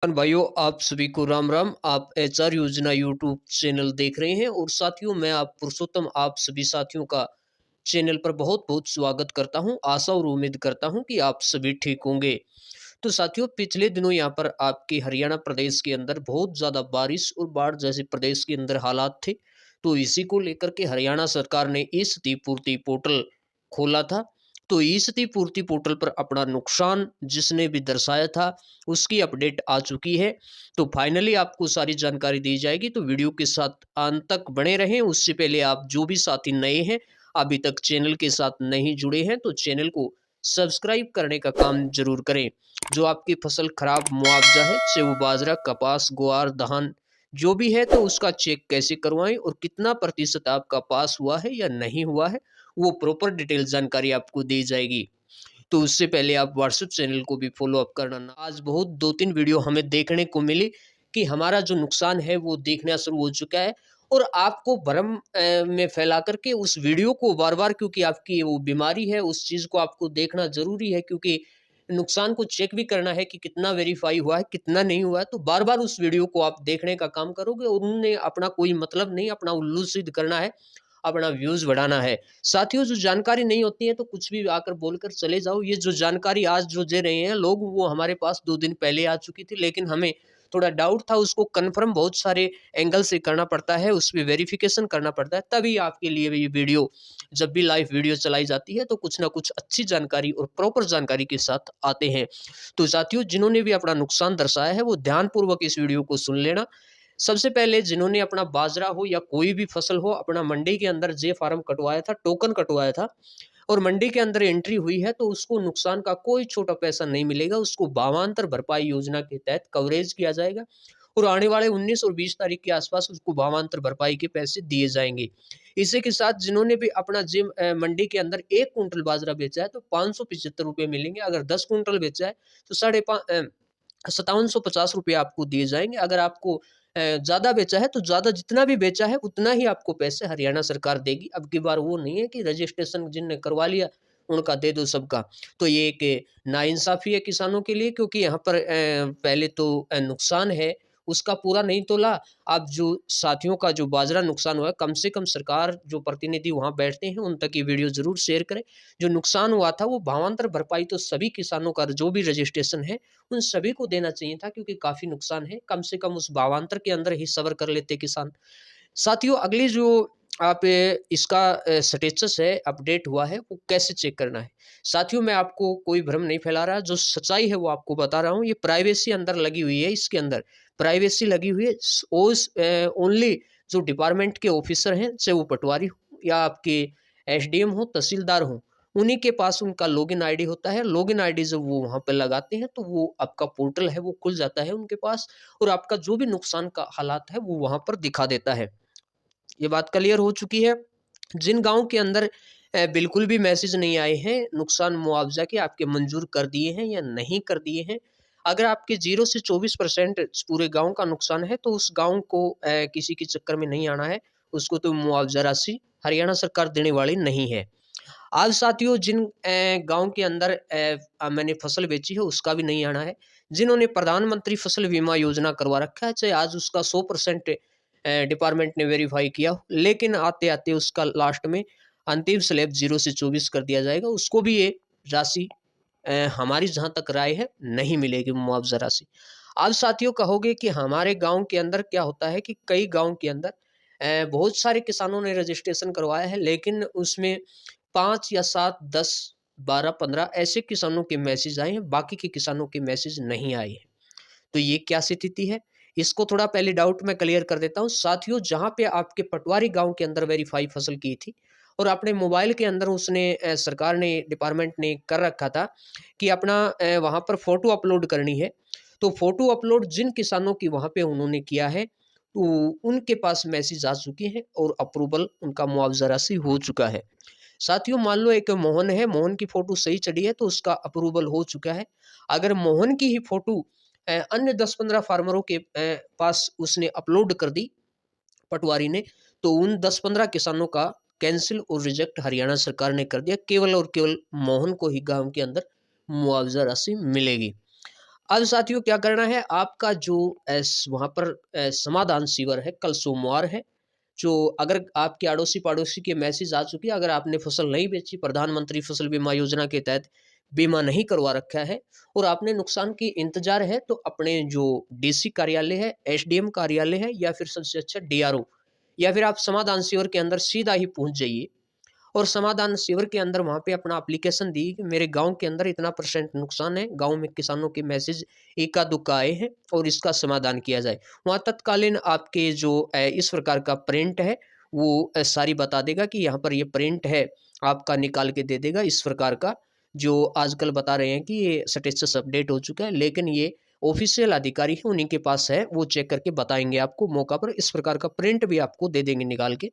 किसान भाइयों, आप सभी को राम राम। आप एचआर योजना यूट्यूब चैनल देख रहे हैं और साथियों मैं आप पुरुषोत्तम आप सभी साथियों का चैनल पर बहुत बहुत स्वागत करता हूं। आशा और उम्मीद करता हूं कि आप सभी ठीक होंगे। तो साथियों, पिछले दिनों यहां पर आपके हरियाणा प्रदेश के अंदर बहुत ज़्यादा बारिश और बाढ़ जैसे प्रदेश के अंदर हालात थे। तो इसी को लेकर के हरियाणा सरकार ने ई क्षतिपूर्ति पोर्टल खोला था। तो ई क्षतिपूर्ति पोर्टल पर अपना नुकसान जिसने भी दर्शाया था उसकी अपडेट आ चुकी है। तो फाइनली आपको सारी जानकारी दी जाएगी, तो वीडियो के साथ अंत तक बने रहें। उससे पहले आप जो भी साथी नए हैं, अभी तक चैनल के साथ नहीं जुड़े हैं, तो चैनल को सब्सक्राइब करने का काम जरूर करें। जो आपकी फसल खराब मुआवजा है, चाहे वो बाजरा, कपास, ग्वार, धान जो भी है, तो उसका चेक कैसे करवाएं और कितना प्रतिशत आपका पास हुआ है या नहीं हुआ है, वो प्रॉपर डिटेल जानकारी आपको दी जाएगी। तो उससे पहले आप व्हाट्सएप चैनल को भी फॉलो अप करना ना। आज बहुत 2-3 वीडियो हमें देखने को मिली कि हमारा जो नुकसान है वो देखना शुरू हो चुका है, और आपको भ्रम में फैला करके उस वीडियो को बार-बार, क्योंकि आपकी वो बीमारी है, उस चीज़ को आपको देखना ज़रूरी है, क्योंकि नुकसान को चेक भी करना है कि कितना वेरीफ़ाई हुआ है, कितना नहीं हुआ है। तो बार-बार उस वीडियो को आप देखने का काम करोगे और उनने अपना कोई मतलब नहीं, अपना उल्लू सिद्ध करना है, अपना व्यूज़ बढ़ाना है। साथियों, जो जानकारी नहीं होती है तो कुछ भी आकर बोलकर चले जाओ। ये जो जानकारी आज जो दे रहे हैं लोग, वो हमारे पास 2 दिन पहले आ चुकी थी, लेकिन हमें थोड़ा डाउट था, उसको कन्फर्म बहुत सारे एंगल से करना पड़ता है, उसमें वेरिफिकेशन करना पड़ता है, तभी आपके लिए ये वीडियो, जब भी लाइव वीडियो चलाई जाती है तो कुछ ना कुछ अच्छी जानकारी और प्रॉपर जानकारी के साथ आते हैं। तो साथियों, जिन्होंने भी अपना नुकसान दर्शाया है वो ध्यानपूर्वक इस वीडियो को सुन लेना। सबसे पहले जिन्होंने अपना बाजरा हो या कोई भी फसल हो, अपना मंडी के अंदर जे फार्म कटवाया था, टोकन कटवाया था और मंडी के अंदर एंट्री हुई है, तो उसको नुकसान का कोई छोटा पैसा नहीं मिलेगा। उसको भावांतर भरपाई योजना के तहत कवरेज किया जाएगा और आने वाले 19 और 20 तारीख के आसपास उसको भावांतर भरपाई के पैसे दिए जाएंगे। इसी के साथ जिन्होंने भी अपना मंडी के अंदर 1 कुंटल बाजरा बेचा है तो 575 रुपये मिलेंगे। अगर 10 कुंटल बेचा है तो 5750 रुपये आपको दिए जाएँगे। अगर आपको ज़्यादा बेचा है तो ज़्यादा, जितना भी बेचा है उतना ही आपको पैसे हरियाणा सरकार देगी। अब की बार वो नहीं है कि रजिस्ट्रेशन जिनने करवा लिया उनका दे दो सबका। तो ये एक नाइंसाफ़ी है किसानों के लिए, क्योंकि यहाँ पर पहले तो नुकसान है उसका पूरा नहीं तोला। अब जो साथियों का जो बाजरा नुकसान हुआ है, कम से कम सरकार जो प्रतिनिधि वहाँ बैठते हैं उन तक ये वीडियो ज़रूर शेयर करें। जो नुकसान हुआ था वो भावांतर भरपाई तो सभी किसानों का जो भी रजिस्ट्रेशन है उन सभी को देना चाहिए था, क्योंकि काफ़ी नुकसान है। कम से कम उस भावांतर के अंदर ही सब्र कर लेते किसान। साथियों, अगली जो आप इसका स्टेटस है, अपडेट हुआ है, वो कैसे चेक करना है? साथियों, मैं आपको कोई भ्रम नहीं फैला रहा, जो सच्चाई है वो आपको बता रहा हूँ। ये प्राइवेसी अंदर लगी हुई है, इसके अंदर प्राइवेसी लगी हुई है। ओनली जो डिपार्टमेंट के ऑफिसर हैं, चाहे वो पटवारी हो या आपके एसडीएम हो, तहसीलदार हो, उन्हीं के पास उनका लॉगिन आईडी होता है। लॉगिन आईडी जब वो वहाँ पे लगाते हैं तो वो आपका पोर्टल है वो खुल जाता है उनके पास, और आपका जो भी नुकसान का हालात है वो वहाँ पर दिखा देता है। ये बात क्लियर हो चुकी है। जिन गाँव के अंदर बिल्कुल भी मैसेज नहीं आए हैं नुकसान मुआवज़ा के, आपके मंज़ूर कर दिए हैं या नहीं कर दिए हैं। अगर आपके 0 से 24% पूरे गाँव का नुकसान है, तो उस गाँव को किसी के चक्कर में नहीं आना है। उसको तो मुआवज़ा राशि हरियाणा सरकार देने वाली नहीं है। आज साथियों, जिन गाँव के अंदर मैंने फसल बेची है उसका भी नहीं आना है। जिन्होंने प्रधानमंत्री फसल बीमा योजना करवा रखा है, चाहे आज उसका 100% डिपार्टमेंट ने वेरीफ़ाई किया हो, लेकिन आते-आते उसका लास्ट में अंतिम स्लैब 0 से 24 कर दिया जाएगा। उसको भी ये राशि हमारी जहाँ तक राय है नहीं मिलेगी मुआवज़ा राशि। अब साथियों कहोगे कि हमारे गाँव के अंदर क्या होता है कि कई गाँव के अंदर बहुत सारे किसानों ने रजिस्ट्रेशन करवाया है, लेकिन उसमें 5 या 7, 10, 12, 15 ऐसे किसानों के मैसेज आए हैं, बाकी के किसानों के मैसेज नहीं आए हैं। तो ये क्या स्थिति है? इसको थोड़ा पहले डाउट मैं क्लियर कर देता हूँ। साथियों, जहाँ पे आपके पटवारी गाँव के अंदर वेरीफ़ाई फसल की थी और अपने मोबाइल के अंदर उसने सरकार ने, डिपार्टमेंट ने कर रखा था कि अपना वहाँ पर फ़ोटो अपलोड करनी है। तो फ़ोटो अपलोड जिन किसानों की वहाँ पे उन्होंने किया है, तो उनके पास मैसेज आ चुके हैं और अप्रूवल उनका मुआवज़ा राशि हो चुका है। साथियों, मान लो एक मोहन है, मोहन की फ़ोटो सही चढ़ी है तो उसका अप्रूवल हो चुका है। अगर मोहन की ही फ़ोटो अन्य 10-15 फार्मरों के पास उसने अपलोड कर दी पटवारी ने, तो उन 10-15 किसानों का कैंसल और रिजेक्ट हरियाणा सरकार ने कर दिया। केवल और केवल मोहन को ही गाँव के अंदर मुआवज़ा राशि मिलेगी। अब साथियों क्या करना है, आपका जो वहाँ पर समाधान शिविर है, कल सोमवार है। जो अगर आपके अड़ोसी-पड़ोसी के मैसेज आ चुकी है, अगर आपने फसल नहीं बेची, प्रधानमंत्री फसल बीमा योजना के तहत बीमा नहीं करवा रखा है और आपने नुकसान की इंतज़ार है, तो अपने जो डीसी कार्यालय है, एसडीएम कार्यालय है या फिर सबसे अच्छा डीआरओ या फिर आप समाधान शिविर के अंदर सीधा ही पहुँच जाइए और समाधान शिविर के अंदर वहाँ पे अपना एप्लीकेशन दी कि मेरे गाँव के अंदर इतना % नुकसान है, गाँव में किसानों के मैसेज इक्का-दुक्का आए हैं और इसका समाधान किया जाए। वहाँ तत्कालीन आपके जो इस प्रकार का प्रिंट है, वो सारी बता देगा कि यहाँ पर ये प्रिंट है, आपका निकाल के दे देगा इस प्रकार का, जो आजकल बता रहे हैं कि ये स्टेटस अपडेट हो चुका है, लेकिन ये ऑफ़िशियल अधिकारी हैं, उन्हीं के पास है, वो चेक करके बताएँगे आपको मौका पर, इस प्रकार का प्रिंट भी आपको दे देंगे निकाल के।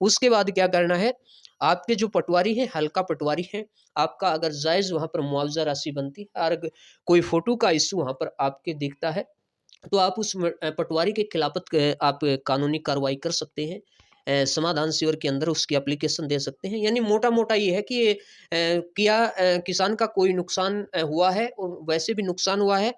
उसके बाद क्या करना है, आपके जो पटवारी हैं, हल्का पटवारी हैं, आपका अगर जायज़ वहाँ पर मुआवज़ा राशि बनती है और कोई फ़ोटो का इश्यू वहाँ पर आपके दिखता है, तो आप उस पटवारी के खिलाफ़त आप कानूनी कार्रवाई कर सकते हैं। समाधान शिविर के अंदर उसकी एप्लीकेशन दे सकते हैं। यानी मोटा-मोटा ये है कि किसान का कोई नुकसान हुआ है और वैसे भी नुकसान हुआ है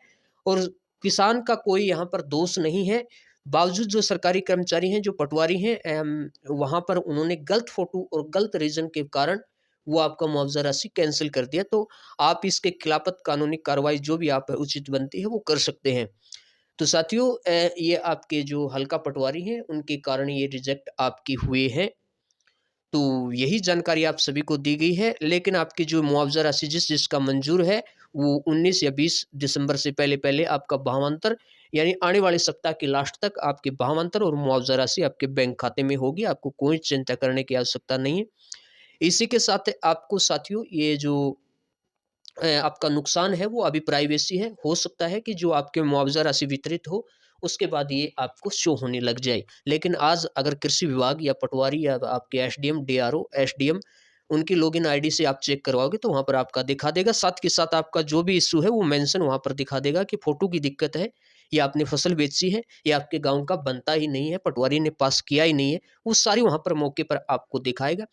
और किसान का कोई यहाँ पर दोष नहीं है। बावजूद जो सरकारी कर्मचारी हैं, जो पटवारी हैं वहाँ पर उन्होंने गलत फ़ोटो और गलत रीज़न के कारण वो आपका मुआवज़ा राशि कैंसल कर दिया। तो आप इसके खिलाफ़त कानूनी कार्रवाई जो भी आप उचित बनती है, वो कर सकते हैं। तो साथियों ये आपके जो हल्का पटवारी हैं, उनके कारण ये रिजेक्ट आपकी हुए हैं। तो यही जानकारी आप सभी को दी गई है, लेकिन आपकी जो मुआवज़ा राशि जिसका मंज़ूर है, वो 19 या 20 दिसंबर से पहले-पहले आपका भावांतर यानी आने वाले सप्ताह के लास्ट तक आपके भावांतर और मुआवज़ा राशि आपके बैंक खाते में होगी, आपको कोई चिंता करने की आवश्यकता नहीं है। इसी के साथ आपको साथियों ये जो आपका नुकसान है वो अभी प्राइवेसी है, हो सकता है कि जो आपके मुआवज़ा राशि वितरित हो, उसके बाद ये आपको शो होने लग जाए। लेकिन आज अगर कृषि विभाग या पटवारी या आपके एसडीएम, डीआरओ, एसडीएम उनकी लॉगिन आईडी से आप चेक करवाओगे तो वहाँ पर आपका दिखा देगा। साथ के साथ आपका जो भी इश्यू है वो मेंशन वहाँ पर दिखा देगा कि फ़ोटो की दिक्कत है या आपने फसल बेची है या आपके गाँव का बनता ही नहीं है, पटवारी ने पास किया ही नहीं है, वो सारी वहाँ पर मौके पर आपको दिखाएगा।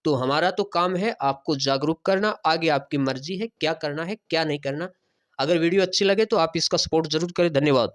तो हमारा तो काम है आपको जागरूक करना, आगे आपकी मर्ज़ी है क्या करना है, क्या नहीं करना। अगर वीडियो अच्छी लगे तो आप इसका सपोर्ट ज़रूर करें। धन्यवाद।